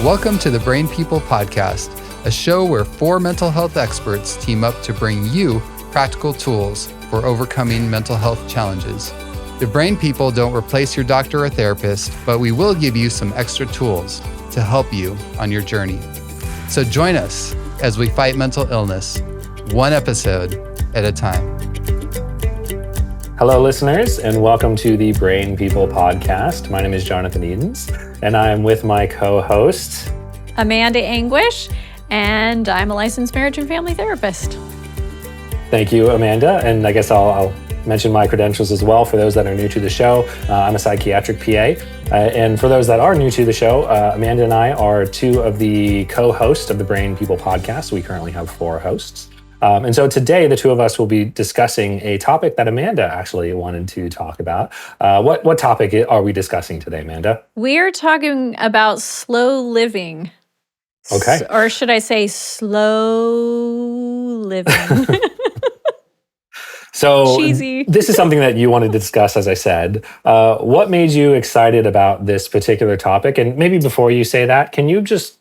Welcome to the Brain People Podcast, a show where four mental health experts team up to bring you practical tools for overcoming mental health challenges. The Brain People don't replace your doctor or therapist, but we will give you some extra tools to help you on your journey. So join us as we fight mental illness, one episode at a time. Hello, listeners, and welcome to the Brain People Podcast. My name is Jonathan Edens, and I'm with my co-host, Amanda Anguish, and I'm a licensed marriage and family therapist. Thank you, Amanda. And I guess I'll mention my credentials as well for those that are new to the show. I'm a psychiatric PA. And for those that are new to the show, Amanda and I are two of the co-hosts of the Brain People Podcast. We currently have four hosts. And so today, the two of us will be discussing a topic that Amanda actually wanted to talk about. What topic are we discussing today, Amanda? We're talking about slow living. Okay. Or should I say slow living? So cheesy. This is something that you wanted to discuss, as I said. What made you excited about this particular topic? And maybe before you say that, can you just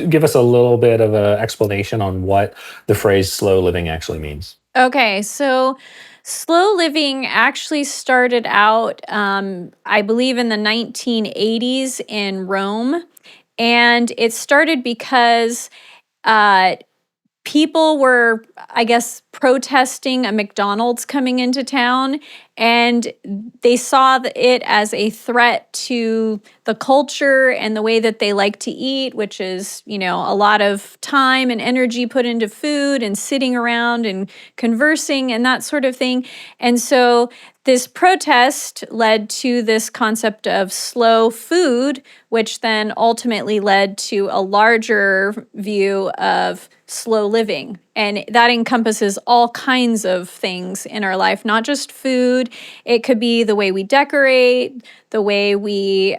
give us a little bit of an explanation on what the phrase slow living actually means? Okay, so slow living actually started out, I believe, in the 1980s in Rome. And it started because people were, I guess, protesting a McDonald's coming into town, and they saw it as a threat to the culture and the way that they like to eat, which is, a lot of time and energy put into food and sitting around and conversing and that sort of thing. And so this protest led to this concept of slow food, which then ultimately led to a larger view of slow living. And that encompasses all kinds of things in our life, not just food. It could be the way we decorate, the way we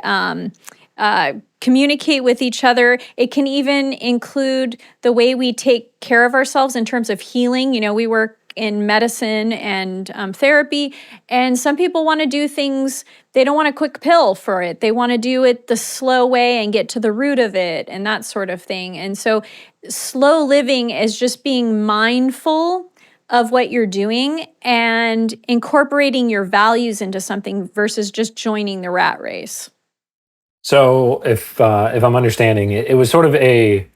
communicate with each other. It can even include the way we take care of ourselves in terms of healing. We work in medicine and therapy, and some people want to do things, they don't want a quick pill for it. They want to do it the slow way and get to the root of it and that sort of thing. And so slow living is just being mindful of what you're doing and incorporating your values into something versus just joining the rat race. So if I'm understanding it, it was sort of a,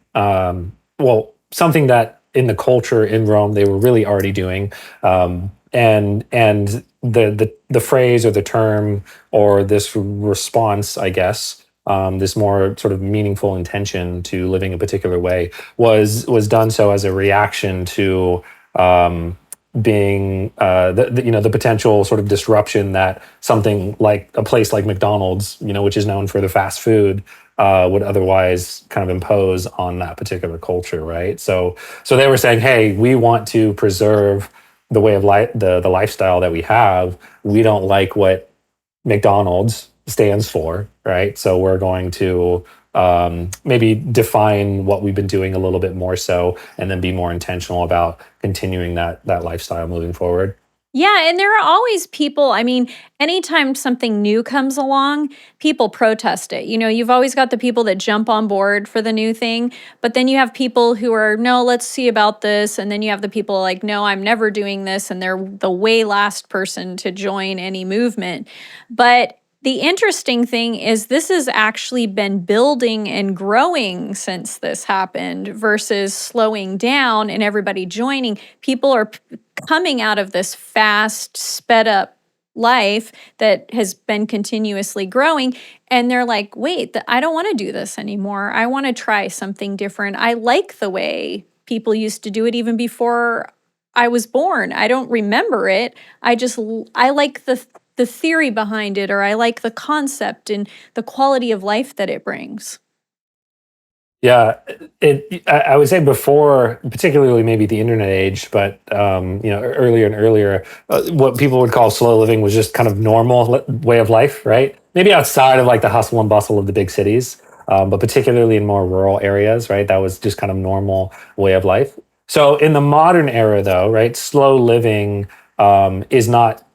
something that in the culture in Rome, they were really already doing. And the phrase or the term or this response, I guess, this more sort of meaningful intention to living a particular way was done so as a reaction to being the potential sort of disruption that something like a place like McDonald's, which is known for the fast food, would otherwise kind of impose on that particular culture, right? So they were saying, hey, we want to preserve the way of life, the lifestyle that we have. We don't like what McDonald's stands for, right? So we're going to maybe define what we've been doing a little bit more so, and then be more intentional about continuing that lifestyle moving forward. Yeah, and there are always people, anytime something new comes along, people protest it. You've always got the people that jump on board for the new thing, but then you have people who are, no, let's see about this. And then you have the people like, no, I'm never doing this. And they're the way last person to join any movement. But the interesting thing is this has actually been building and growing since this happened versus slowing down and everybody joining. People are coming out of this fast, sped up life that has been continuously growing. And they're like, wait, I don't want to do this anymore. I want to try something different. I like the way people used to do it even before I was born. I don't remember it. I like the theory behind it, or I like the concept and the quality of life that it brings. Yeah, I would say before, particularly maybe the internet age, but earlier and earlier, what people would call slow living was just kind of normal way of life, right? Maybe outside of like the hustle and bustle of the big cities, but particularly in more rural areas, right? That was just kind of normal way of life. So in the modern era, though, right, slow living is not,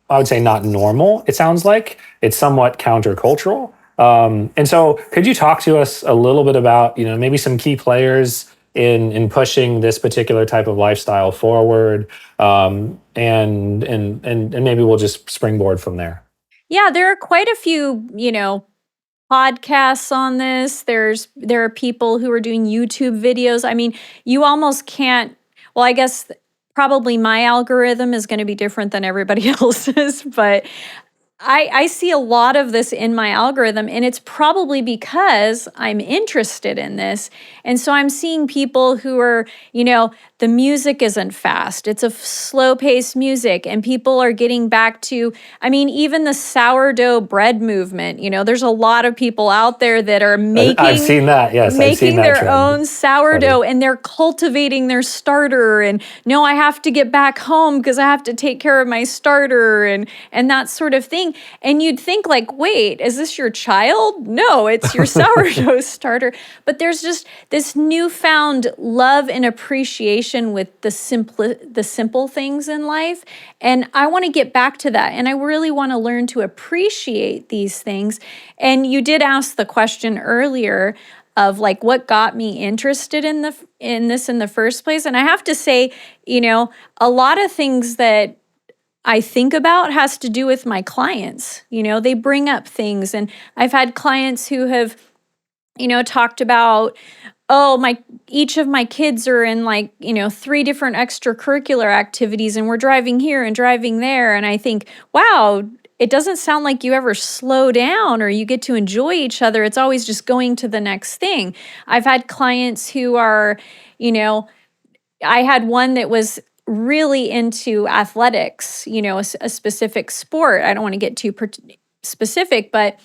I would say, not normal. It sounds like it's somewhat countercultural. And so could you talk to us a little bit about, maybe some key players in pushing this particular type of lifestyle forward, and maybe we'll just springboard from there. Yeah, there are quite a few, podcasts on this. There are people who are doing YouTube videos. I mean, you almost can't, well, I guess probably my algorithm is going to be different than everybody else's, but I see a lot of this in my algorithm, and it's probably because I'm interested in this. And so I'm seeing people who are, the music isn't fast. It's a slow paced music, and people are getting back to, I mean, even the sourdough bread movement. There's a lot of people out there that are I've seen that. Yes, I've seen making that their trend. own sourdough, and they're cultivating their starter. And no, I have to get back home because I have to take care of my starter and that sort of thing. And you'd think like, wait, is this your child? No, it's your sourdough starter. But there's just this newfound love and appreciation with the simple things in life. And I want to get back to that. And I really want to learn to appreciate these things. And you did ask the question earlier of like what got me interested in this in the first place. And I have to say, a lot of things that I think about has to do with my clients. They bring up things, and I've had clients who have, talked about, oh, each of my kids are in 3 different extracurricular activities, and we're driving here and driving there. And I think, wow, it doesn't sound like you ever slow down or you get to enjoy each other. It's always just going to the next thing. I've had clients who are, I had one that was really into athletics, a specific sport. I don't want to get too specific, but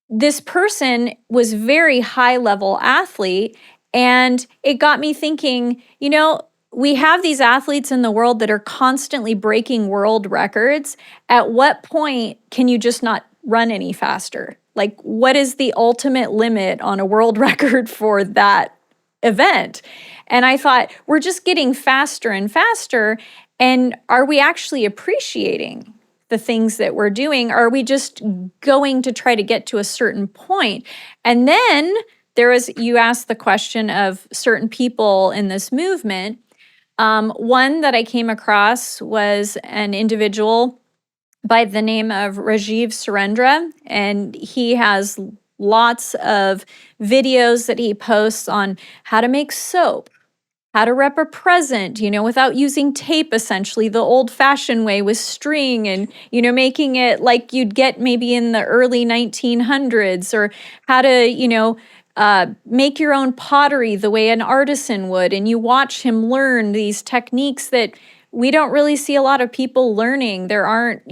this person was very high level athlete. And it got me thinking, we have these athletes in the world that are constantly breaking world records. At what point can you just not run any faster? Like, what is the ultimate limit on a world record for that event? And I thought, we're just getting faster and faster. And are we actually appreciating the things that we're doing? Are we just going to try to get to a certain point? And then you asked the question of certain people in this movement. One that I came across was an individual by the name of Rajiv Surendra, and he has lots of videos that he posts on how to make soap, how to wrap a present, without using tape, essentially, the old-fashioned way with string and, making it like you'd get maybe in the early 1900s, or how to, make your own pottery the way an artisan would. And you watch him learn these techniques that we don't really see a lot of people learning. There aren't,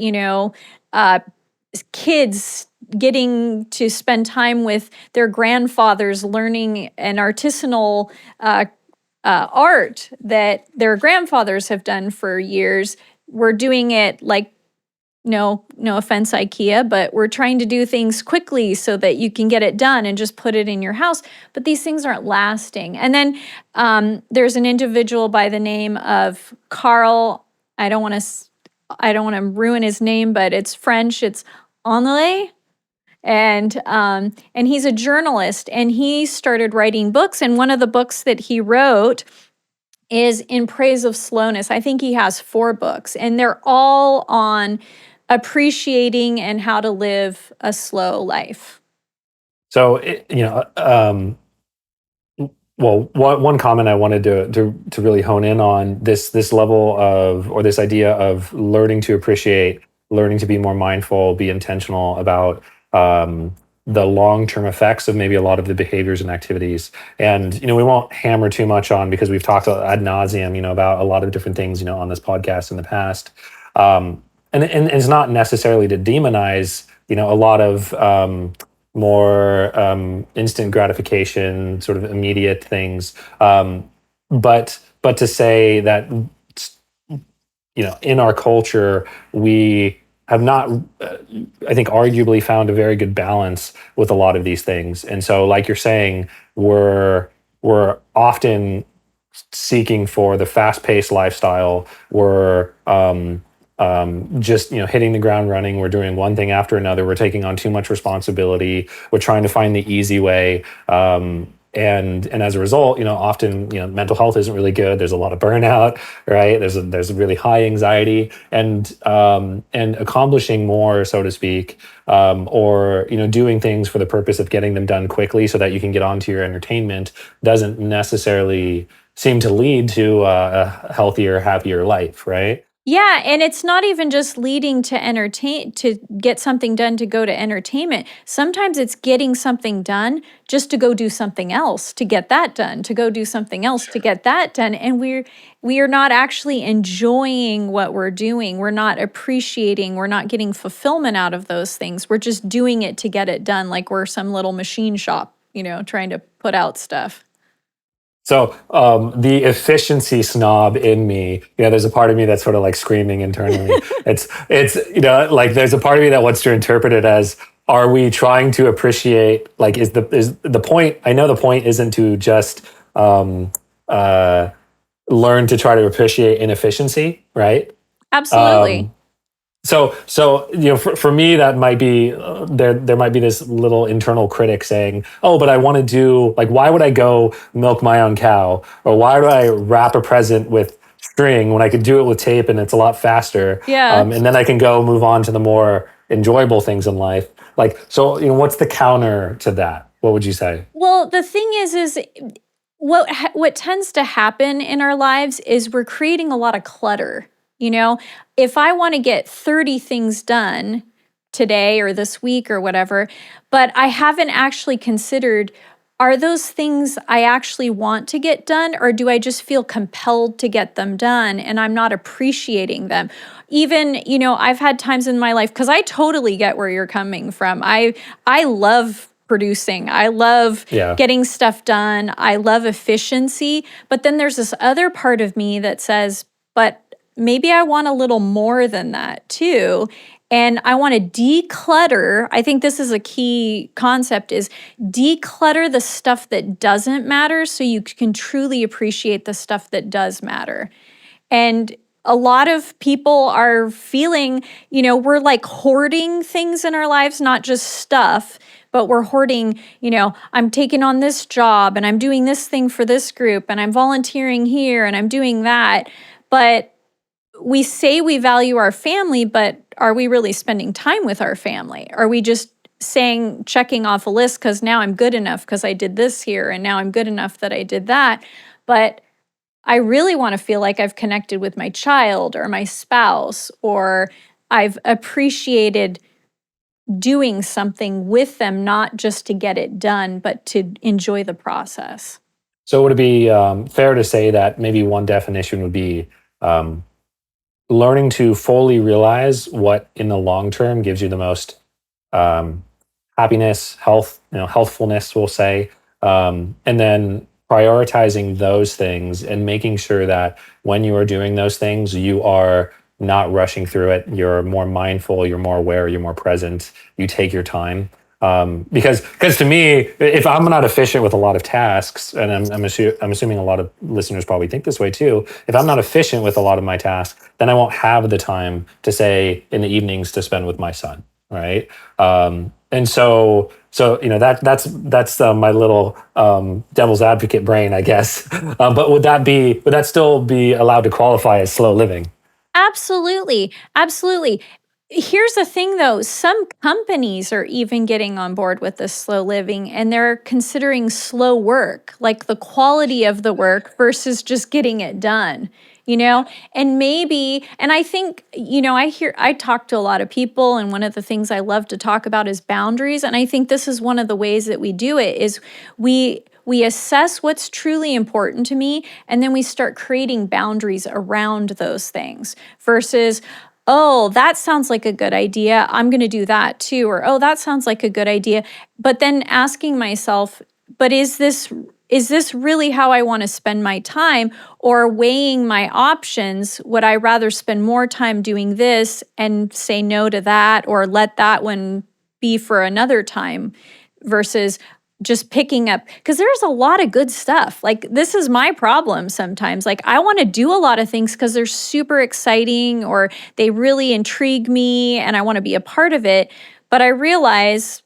kids getting to spend time with their grandfathers learning an artisanal art that their grandfathers have done for years. We're doing it like, no offense, IKEA, but we're trying to do things quickly so that you can get it done and just put it in your house. But these things aren't lasting. And then there's an individual by the name of Carl. I don't want to ruin his name, but it's French. It's Onley. And he's a journalist, and he started writing books. And one of the books that he wrote is In Praise of Slowness. I think he has 4 books, and they're all on appreciating and how to live a slow life. So, well, one comment I wanted to really hone in on this level of, or this idea of learning to appreciate, learning to be more mindful, be intentional about the long-term effects of maybe a lot of the behaviors and activities. And, we won't hammer too much on, because we've talked ad nauseum, about a lot of different things, on this podcast in the past. And it's not necessarily to demonize, a lot of more instant gratification, sort of immediate things. But to say that, in our culture, we have not, I think, arguably found a very good balance with a lot of these things. And so, like you're saying, we're often seeking for the fast-paced lifestyle. We're just hitting the ground running. We're doing one thing after another. We're taking on too much responsibility. We're trying to find the easy way. And as a result, often mental health isn't really good. There's a lot of burnout, right? There's a really high anxiety, and accomplishing more, so to speak, or doing things for the purpose of getting them done quickly so that you can get onto your entertainment doesn't necessarily seem to lead to a healthier, happier life, right? Yeah, and it's not even just leading to get something done to go to entertainment. Sometimes it's getting something done just to go do something else to get that done, to go do something else to get that done. And we are not actually enjoying what we're doing. We're not appreciating, we're not getting fulfillment out of those things. We're just doing it to get it done, like we're some little machine shop, trying to put out stuff. So the efficiency snob in me, there's a part of me that's sort of like screaming internally. it's like there's a part of me that wants to interpret it as, are we trying to appreciate, like, is the point? I know the point isn't to just learn to try to appreciate inefficiency, right? Absolutely. So for me, that might be there might be this little internal critic saying, oh, but I want to do, like, why would I go milk my own cow, or why do I wrap a present with string when I could do it with tape and it's a lot faster? Yeah. And then I can go move on to the more enjoyable things in life. Like, so what's the counter to that? What would you say? Well, the thing is what tends to happen in our lives is we're creating a lot of clutter. If I want to get 30 things done today or this week or whatever, but I haven't actually considered, are those things I actually want to get done, or do I just feel compelled to get them done and I'm not appreciating them? Even, I've had times in my life, because I totally get where you're coming from. I love producing. I love getting stuff done. I love efficiency. But then there's this other part of me that says, but maybe I want a little more than that too. And I want to declutter. I think this is a key concept, is declutter the stuff that doesn't matter so you can truly appreciate the stuff that does matter. And a lot of people are feeling, we're like hoarding things in our lives, not just stuff, but we're hoarding, I'm taking on this job and I'm doing this thing for this group and I'm volunteering here and I'm doing that. But we say we value our family, but are we really spending time with our family? Are we just checking off a list because now I'm good enough because I did this here and now I'm good enough that I did that? But I really want to feel like I've connected with my child or my spouse, or I've appreciated doing something with them, not just to get it done, but to enjoy the process. So would it be fair to say that maybe one definition would be learning to fully realize what in the long term gives you the most happiness, health, healthfulness, we'll say, and then prioritizing those things and making sure that when you are doing those things, you are not rushing through it. You're more mindful, you're more aware, you're more present, you take your time. Because to me, if I'm not efficient with a lot of tasks, and I'm assuming a lot of listeners probably think this way too, if I'm not efficient with a lot of my tasks, then I won't have the time to, say, in the evenings to spend with my son, right? And so that's my little devil's advocate brain, I guess. But would that still be allowed to qualify as slow living? Absolutely. Absolutely. Here's the thing, though. Some companies are even getting on board with this slow living, and they're considering slow work, like the quality of the work versus just getting it done, And maybe, and I think, I talk to a lot of people, and one of the things I love to talk about is boundaries. And I think this is one of the ways that we do it is we assess what's truly important to me, and then we start creating boundaries around those things versus, oh, that sounds like a good idea, I'm going to do that too. Or, oh, that sounds like a good idea. But then asking myself, but is this really how I want to spend my time? Or weighing my options, would I rather spend more time doing this and say no to that, or let that one be for another time, versus just picking up, because there's a lot of good stuff. Like, this is my problem sometimes. Like, I want to do a lot of things because they're super exciting or they really intrigue me and I want to be a part of it. But I realize,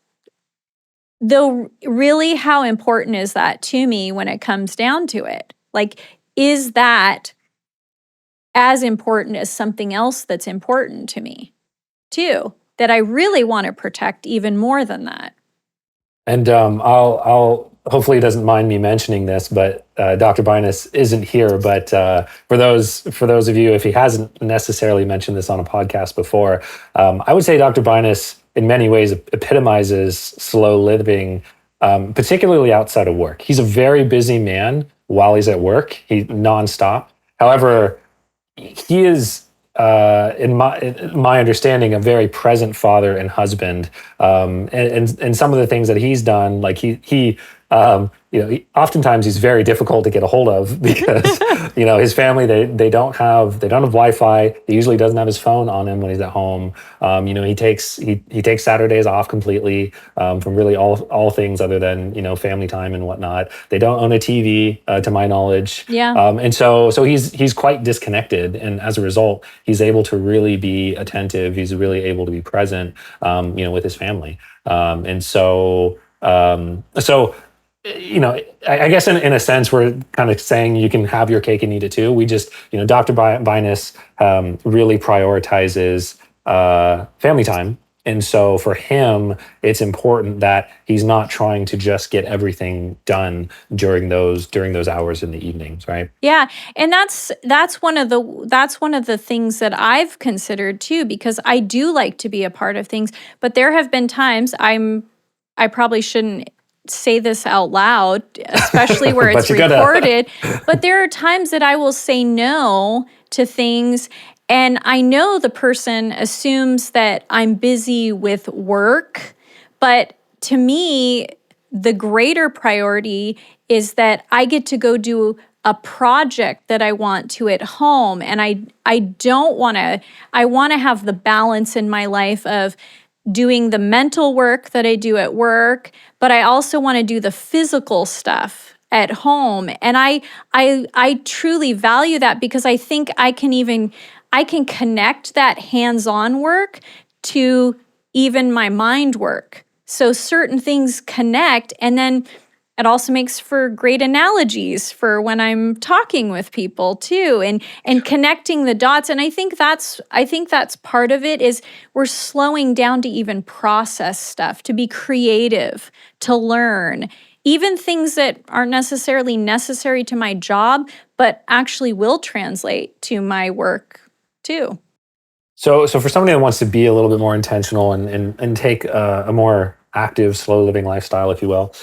though, really, how important is that to me when it comes down to it? Like, is that as important as something else that's important to me, too, that I really want to protect even more than that? And I'll hopefully he doesn't mind me mentioning this, but Dr. Binus isn't here. But for those of you, if he hasn't necessarily mentioned this on a podcast before, I would say Dr. Binus in many ways epitomizes slow living, particularly outside of work. He's a very busy man while he's at work. He's nonstop. However, he is, in my understanding, a very present father and husband. And some of the things that he's done, like oftentimes he's very difficult to get a hold of because his family they don't have Wi-Fi. He usually doesn't have his phone on him when he's at home. He takes Saturdays off completely from really all things other than family time and whatnot. They don't own a TV to my knowledge. Yeah. And so he's quite disconnected, and as a result, he's able to really be attentive. He's really able to be present, with his family. I guess in a sense, we're kind of saying you can have your cake and eat it too. We just, Dr. Binus really prioritizes family time. And so for him, it's important that he's not trying to just get everything done during those hours in the evenings, right? Yeah, and that's one of the things that I've considered too, because I do like to be a part of things, but there have been times I probably shouldn't say this out loud, especially where it's recorded, but there are times that I will say no to things, and I know the person assumes that I'm busy with work, but to me, the greater priority is that I get to go do a project that I want to at home. And I don't want to, I want to have the balance in my life of doing the mental work that I do at work, but I also want to do the physical stuff at home. And I truly value that because I think I can connect that hands-on work to even my mind work. So certain things connect, and then it also makes for great analogies for when I'm talking with people too, and connecting the dots. And I think that's part of it, is we're slowing down to even process stuff, to be creative, to learn, even things that aren't necessarily necessary to my job, but actually will translate to my work too. So for somebody that wants to be a little bit more intentional and take a more active, slow living lifestyle, if you will,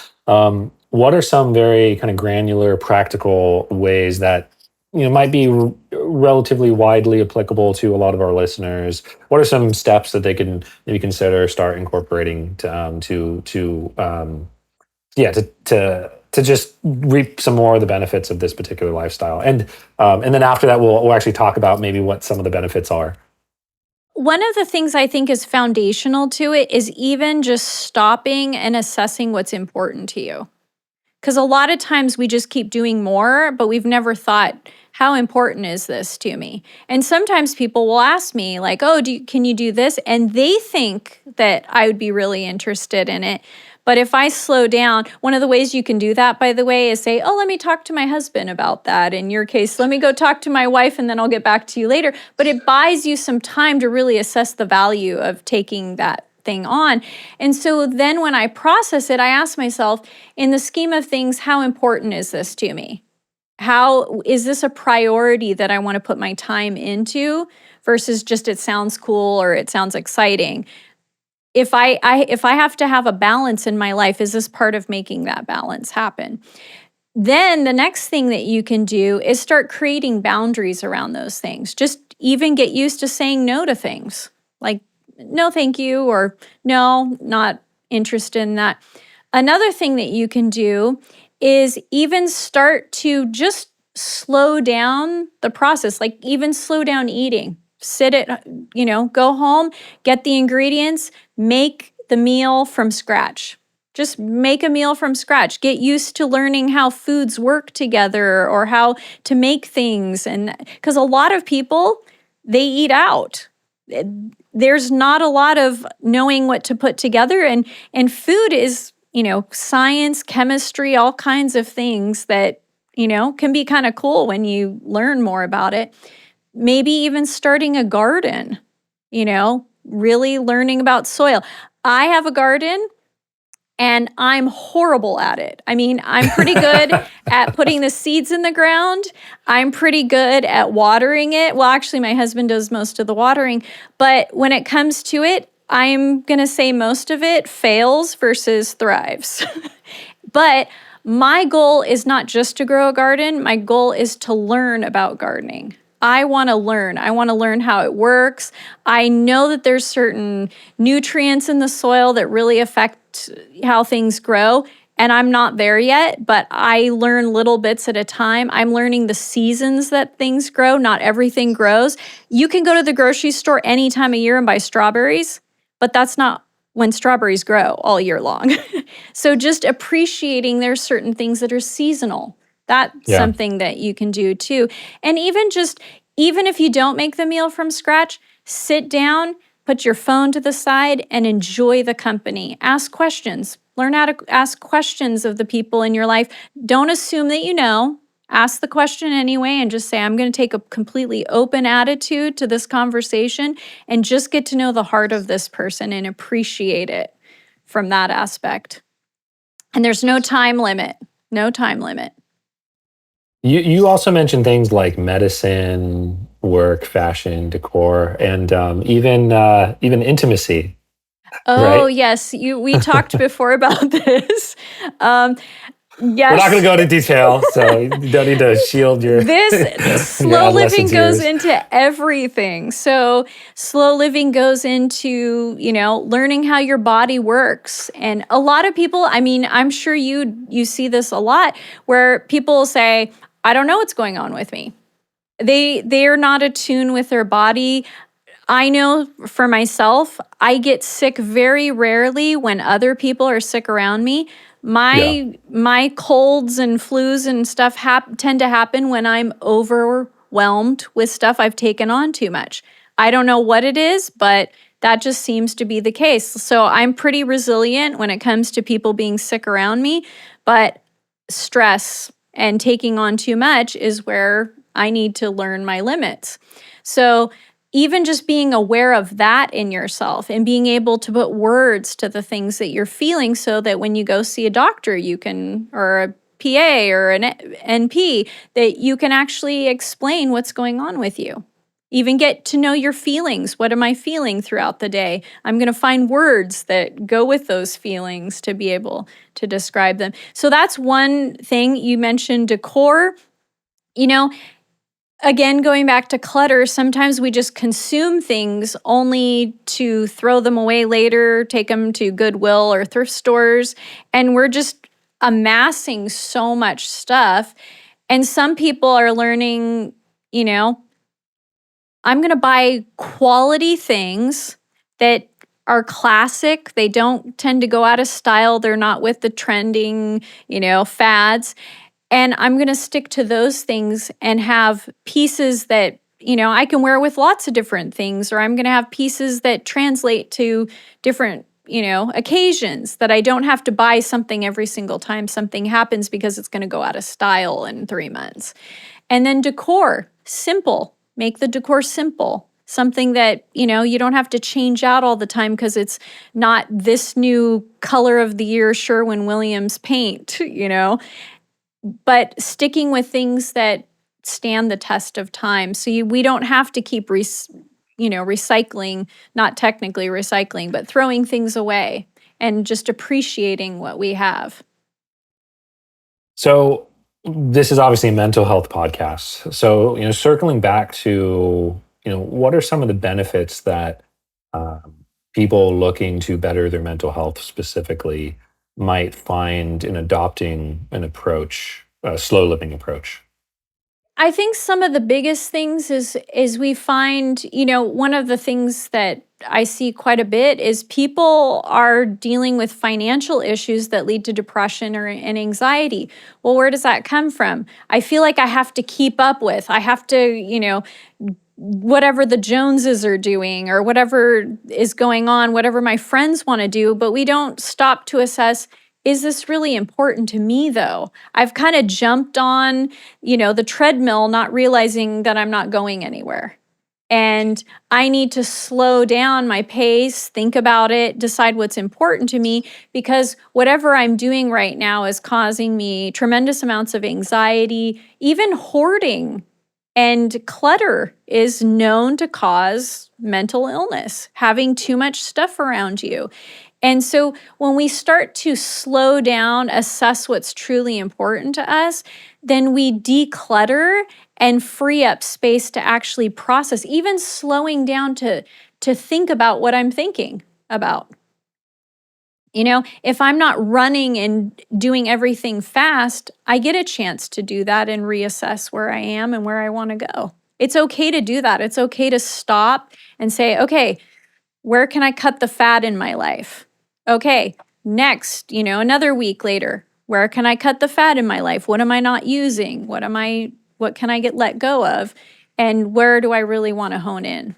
what are some very kind of granular, practical ways that might be relatively widely applicable to a lot of our listeners? What are some steps that they can maybe consider start incorporating to just reap some more of the benefits of this particular lifestyle? And then after that, we'll actually talk about maybe what some of the benefits are. One of the things I think is foundational to it is even just stopping and assessing what's important to you. Because a lot of times we just keep doing more, but we've never thought, how important is this to me? And sometimes people will ask me like, oh, can you do this? And they think that I would be really interested in it. But if I slow down, one of the ways you can do that, by the way, is say, oh, let me talk to my husband about that. In your case, let me go talk to my wife and then I'll get back to you later. But it buys you some time to really assess the value of taking that thing on. And so then when I process it, I ask myself, in the scheme of things, how important is this to me? How is this a priority that I want to put my time into versus just it sounds cool or it sounds exciting? If I have to have a balance in my life, is this part of making that balance happen? Then the next thing that you can do is start creating boundaries around those things. Just even get used to saying no to things like, no, thank you, or no, not interested in that. Another thing that you can do is even start to just slow down the process, like even slow down eating. Go home, get the ingredients, make the meal from scratch. Just make a meal from scratch. Get used to learning how foods work together or how to make things. And because a lot of people, they eat out. There's not a lot of knowing what to put together. And food is, science, chemistry, all kinds of things that, can be kind of cool when you learn more about it. Maybe even starting a garden, really learning about soil. I have a garden. And I'm horrible at it. I mean, I'm pretty good at putting the seeds in the ground. I'm pretty good at watering it. Well, actually, my husband does most of the watering. But when it comes to it, I'm going to say most of it fails versus thrives. But my goal is not just to grow a garden. My goal is to learn about gardening. I want to learn. I want to learn how it works. I know that there's certain nutrients in the soil that really affect how things grow. And I'm not there yet, but I learn little bits at a time. I'm learning the seasons that things grow. Not everything grows. You can go to the grocery store any time of year and buy strawberries, but that's not when strawberries grow all year long. So just appreciating there's certain things that are seasonal. That's something that you can do too. And even if you don't make the meal from scratch, sit down, put your phone to the side and enjoy the company. Ask questions. Learn how to ask questions of the people in your life. Don't assume that you know. Ask the question anyway and just say, I'm going to take a completely open attitude to this conversation and just get to know the heart of this person and appreciate it from that aspect. And there's no time limit. No time limit. You also mentioned things like medicine, work, fashion, decor, and even intimacy. Oh, Right? yes. We talked before about this. Yes. We're not going to go into detail, so you don't need to shield your This your slow living adolescence goes years. into everything. So slow living goes into, learning how your body works. And a lot of people, I mean, I'm sure you see this a lot where people say, I don't know what's going on with me. They're not attuned with their body. I know for myself, I get sick very rarely when other people are sick around me. My colds and flus and stuff tend to happen when I'm overwhelmed with stuff I've taken on too much. I don't know what it is, but that just seems to be the case. So I'm pretty resilient when it comes to people being sick around me, but stress and taking on too much is where I need to learn my limits. So even just being aware of that in yourself and being able to put words to the things that you're feeling so that when you go see a doctor, or a PA or an NP, that you can actually explain what's going on with you. Even get to know your feelings. What am I feeling throughout the day? I'm going to find words that go with those feelings to be able to describe them. So that's one thing. You mentioned decor. Again, going back to clutter, sometimes we just consume things only to throw them away later, take them to Goodwill or thrift stores, and we're just amassing so much stuff. And some people are learning, I'm going to buy quality things that are classic. They don't tend to go out of style. They're not with the trending, fads. And I'm going to stick to those things and have pieces that, I can wear with lots of different things, or I'm going to have pieces that translate to different, occasions, that I don't have to buy something every single time something happens because it's going to go out of style in 3 months. And then decor, simple. Make the decor simple. Something that, you don't have to change out all the time because it's not this new color of the year Sherwin-Williams paint, but sticking with things that stand the test of time. So we don't have to keep recycling, not technically recycling, but throwing things away and just appreciating what we have. So this is obviously a mental health podcast. So, circling back to, what are some of the benefits that people looking to better their mental health specifically might find in adopting an approach, a slow living approach? I think some of the biggest things is we find, one of the things that I see quite a bit is people are dealing with financial issues that lead to depression or and anxiety. Well, where does that come from? I feel like I have to keep up with. I have to, whatever the Joneses are doing or whatever is going on, whatever my friends want to do, but we don't stop to assess, is this really important to me though? I've kind of jumped on, the treadmill, not realizing that I'm not going anywhere. And I need to slow down my pace, think about it, decide what's important to me, because whatever I'm doing right now is causing me tremendous amounts of anxiety. Even hoarding and clutter is known to cause mental illness, having too much stuff around you. And so when we start to slow down, assess what's truly important to us, then we declutter and free up space to actually process, even slowing down to think about what I'm thinking about. If I'm not running and doing everything fast, I get a chance to do that and reassess where I am and where I want to go. It's okay to do that. It's okay to stop and say, okay, where can I cut the fat in my life? Okay, next, another week later, where can I cut the fat in my life? What am I not using? What can I get let go of? And where do I really want to hone in?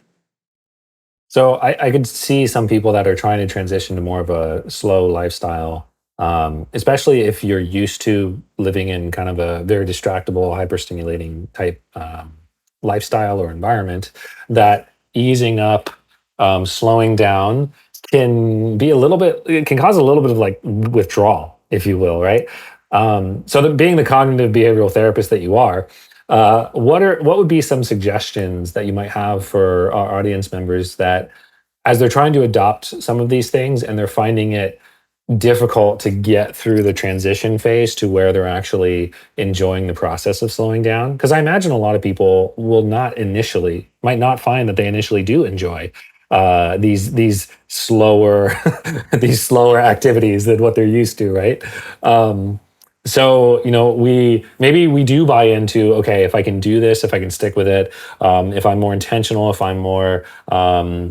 So I could see some people that are trying to transition to more of a slow lifestyle, especially if you're used to living in kind of a very distractible, hyperstimulating type lifestyle or environment. That easing up, slowing down can be a little bit. It can cause a little bit of like withdrawal, if you will, right? So that being the cognitive behavioral therapist that you are, what would be some suggestions that you might have for our audience members that, as they're trying to adopt some of these things and they're finding it difficult to get through the transition phase to where they're actually enjoying the process of slowing down? Because I imagine a lot of people might not find that they initially do enjoy these slower these slower activities than what they're used to, right? So we do buy into, okay, if I can do this, if I can stick with it, if I'm more intentional, if I'm more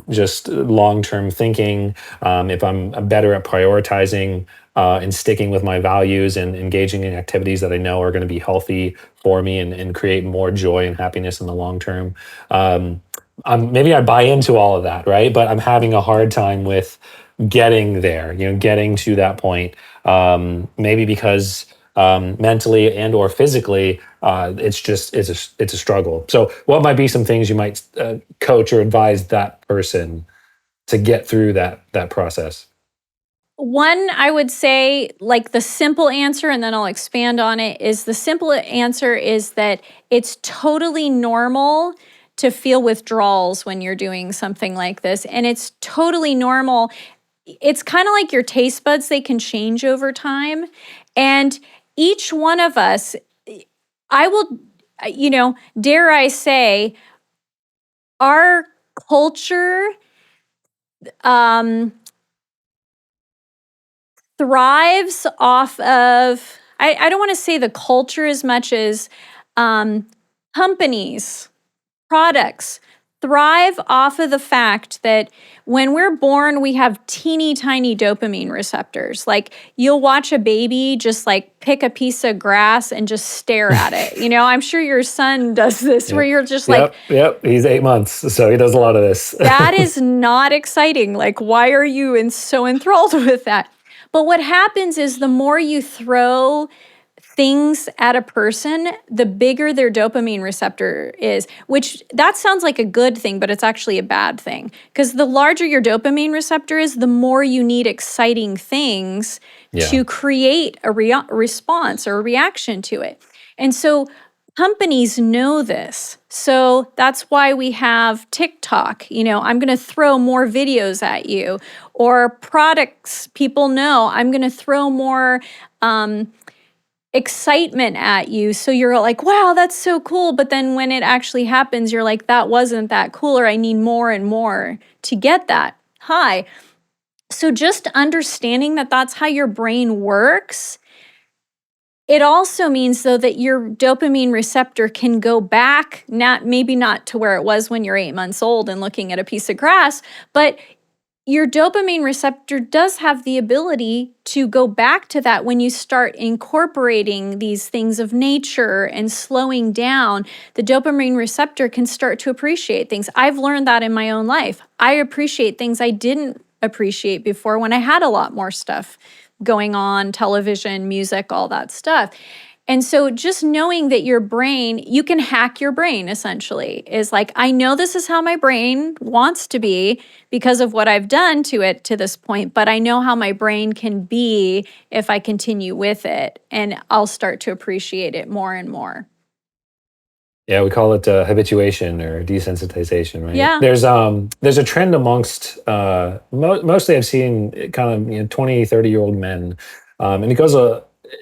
just long-term thinking, if I'm better at prioritizing and sticking with my values and engaging in activities that I know are going to be healthy for me and create more joy and happiness in the long term. Maybe I buy into all of that, right? But I'm having a hard time with getting there, getting to that point. Maybe because mentally and or physically, it's a struggle. So, what might be some things you might coach or advise that person to get through that process? One, I would say, like the simple answer, and then I'll expand on it, is the simple answer is that it's totally normal to feel withdrawals when you're doing something like this. And it's totally normal. It's kind of like your taste buds, they can change over time. And each one of us, I will, dare I say, our culture thrives off of, I don't want to say the culture as much as companies, products thrive off of the fact that when we're born, we have teeny tiny dopamine receptors. Like you'll watch a baby just like pick a piece of grass and just stare at it. I'm sure your son does this where you're just like, yep, he's 8 months, so he does a lot of this. That is not exciting. Like, why are you so enthralled with that? But what happens is the more you throw things at a person, the bigger their dopamine receptor is, which that sounds like a good thing, but it's actually a bad thing. Because the larger your dopamine receptor is, the more you need exciting things to create a response or a reaction to it. And so companies know this. So that's why we have TikTok. I'm going to throw more videos at you. Or products, people know I'm going to throw more excitement at you. So you're like, wow, that's so cool. But then when it actually happens, you're like, that wasn't that cool, or I need more and more to get that high. So just understanding that that's how your brain works It also means, though, that your dopamine receptor can go back, maybe not to where it was when you're 8 months old and looking at a piece of grass, but your dopamine receptor does have the ability to go back to that when you start incorporating these things of nature and slowing down. The dopamine receptor can start to appreciate things. I've learned that in my own life. I appreciate things I didn't appreciate before when I had a lot more stuff going on, television, music, all that stuff. And so just knowing that your brain, you can hack your brain essentially, is like, I know this is how my brain wants to be because of what I've done to it to this point, but I know how my brain can be if I continue with it, and I'll start to appreciate it more and more. Yeah, we call it habituation or desensitization, right? Yeah. There's a trend amongst mostly I've seen kind of 20, 30-year-old men, and it goes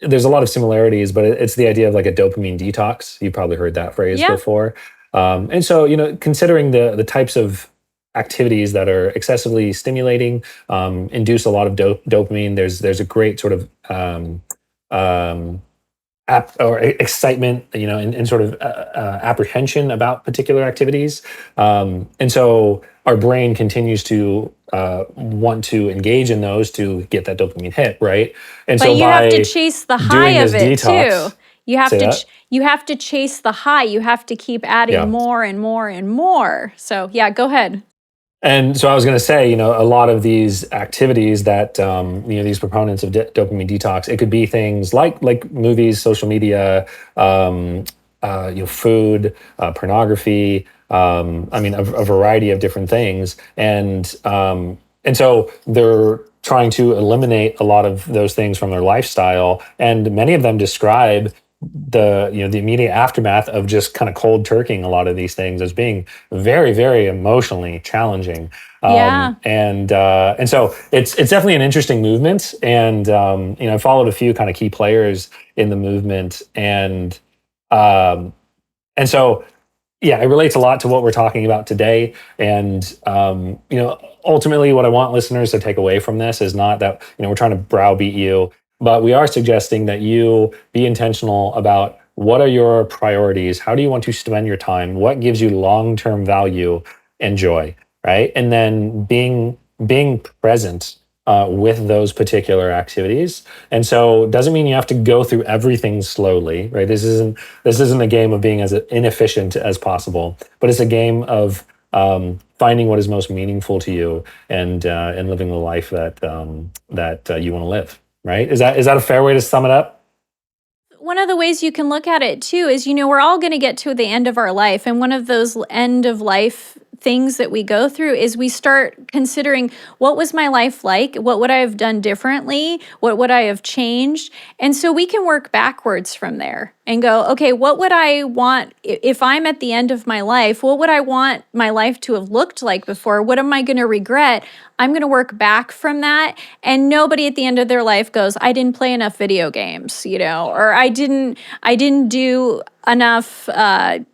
there's a lot of similarities, but it's the idea of like a dopamine detox. You've probably heard that phrase Yeah. before. And so, considering the types of activities that are excessively stimulating, induce a lot of dopamine, there's a great sort of or excitement, and sort of apprehension about particular activities. And so our brain continues to want to engage in those to get that dopamine hit, right? And But so you have to chase the high of it too. You have Say to that? you have to chase the high. You have to keep adding Yeah. more and more and more. So yeah, go ahead. And so I was going to say, a lot of these activities that these proponents of dopamine detox, it could be things like movies, social media, food, pornography. A variety of different things, and so they're trying to eliminate a lot of those things from their lifestyle, and many of them describe the immediate aftermath of just kind of cold turkeying a lot of these things as being very, very emotionally challenging. Yeah. And so it's definitely an interesting movement, and I followed a few kind of key players in the movement, and so yeah, it relates a lot to what we're talking about today. And ultimately, what I want listeners to take away from this is not that we're trying to browbeat you, but we are suggesting that you be intentional about what are your priorities, how do you want to spend your time, what gives you long-term value and joy, right? And then being present with those particular activities. And so it doesn't mean you have to go through everything slowly, right? This isn't a game of being as inefficient as possible, but it's a game of finding what is most meaningful to you and living the life that you want to live. Right? Is that a fair way to sum it up? One of the ways you can look at it too is, we're all going to get to the end of our life. And one of those end of life things that we go through is we start considering, what was my life like? What would I have done differently? What would I have changed? And so we can work backwards from there and go, okay, what would I want if I'm at the end of my life? What would I want my life to have looked like before? What am I going to regret? I'm going to work back from that. And nobody at the end of their life goes, I didn't play enough video games, or I didn't do enough, I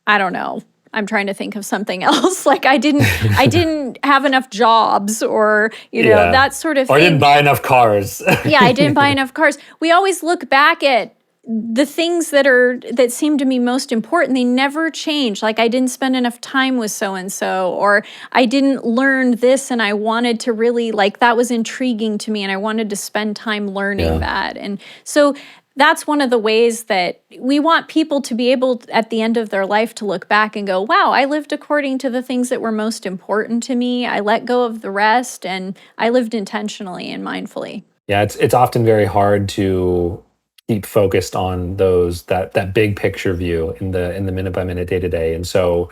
don't know. I'm trying to think of something else. Like I didn't have enough jobs, or that sort of thing. Or I didn't buy enough cars. Yeah, I didn't buy enough cars. We always look back at the things that seem to me most important. They never change. Like I didn't spend enough time with so and so, or I didn't learn this and I wanted to really, like, that was intriguing to me and I wanted to spend time learning that. And so that's one of the ways that we want people to be able at the end of their life to look back and go, wow, I lived according to the things that were most important to me. I let go of the rest and I lived intentionally and mindfully. Yeah, it's often very hard to keep focused on that big picture view in the minute by minute, day to day. And so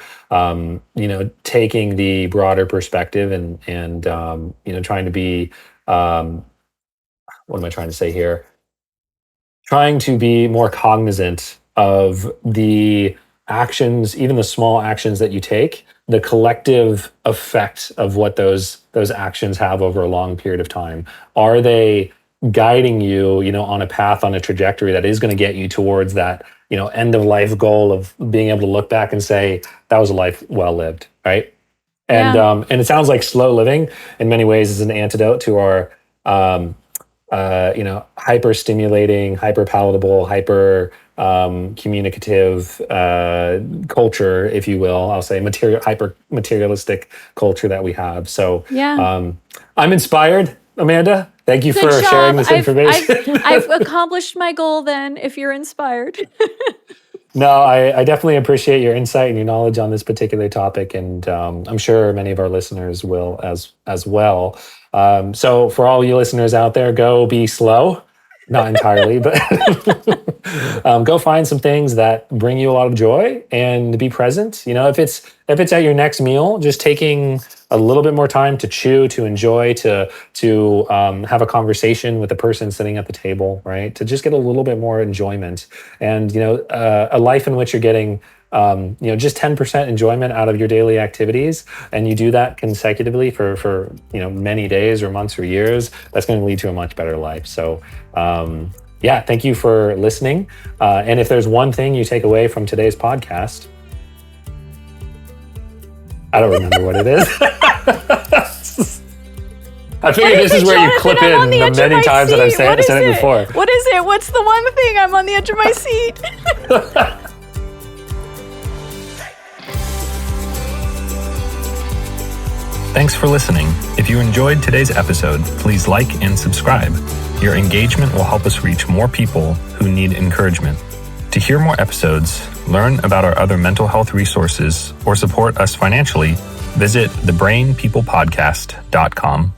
taking the broader perspective and trying to be what am I trying to say here? Trying to be more cognizant of the actions, even the small actions that you take, the collective effect of what those actions have over a long period of time. Are they guiding you, on a path, on a trajectory that is going to get you towards that, end of life goal of being able to look back and say, that was a life well lived, right? And Yeah. and it sounds like slow living in many ways is an antidote to our hyper stimulating, hyper palatable, hyper communicative culture, if you will. I'll say hyper materialistic culture that we have. So I'm inspired, Amanda. Thank you for sharing this information. I've accomplished my goal then, if you're inspired. No, I definitely appreciate your insight and your knowledge on this particular topic, and I'm sure many of our listeners will as well. So for all you listeners out there, go be slow. Not entirely, but go find some things that bring you a lot of joy and be present. If it's at your next meal, just taking a little bit more time to chew, to enjoy, to have a conversation with the person sitting at the table, right? To just get a little bit more enjoyment, and a life in which you're getting just 10% enjoyment out of your daily activities, and you do that consecutively for many days or months or years, that's going to lead to a much better life. So thank you for listening. And if there's one thing you take away from today's podcast, I don't remember what it is. I figure this is where you clip in the many times that I've said it before. What is it? What's the one thing? I'm on the edge of my seat. Thanks for listening. If you enjoyed today's episode, please like and subscribe. Your engagement will help us reach more people who need encouragement. To hear more episodes, learn about our other mental health resources, or support us financially, visit thebrainpeoplepodcast.com.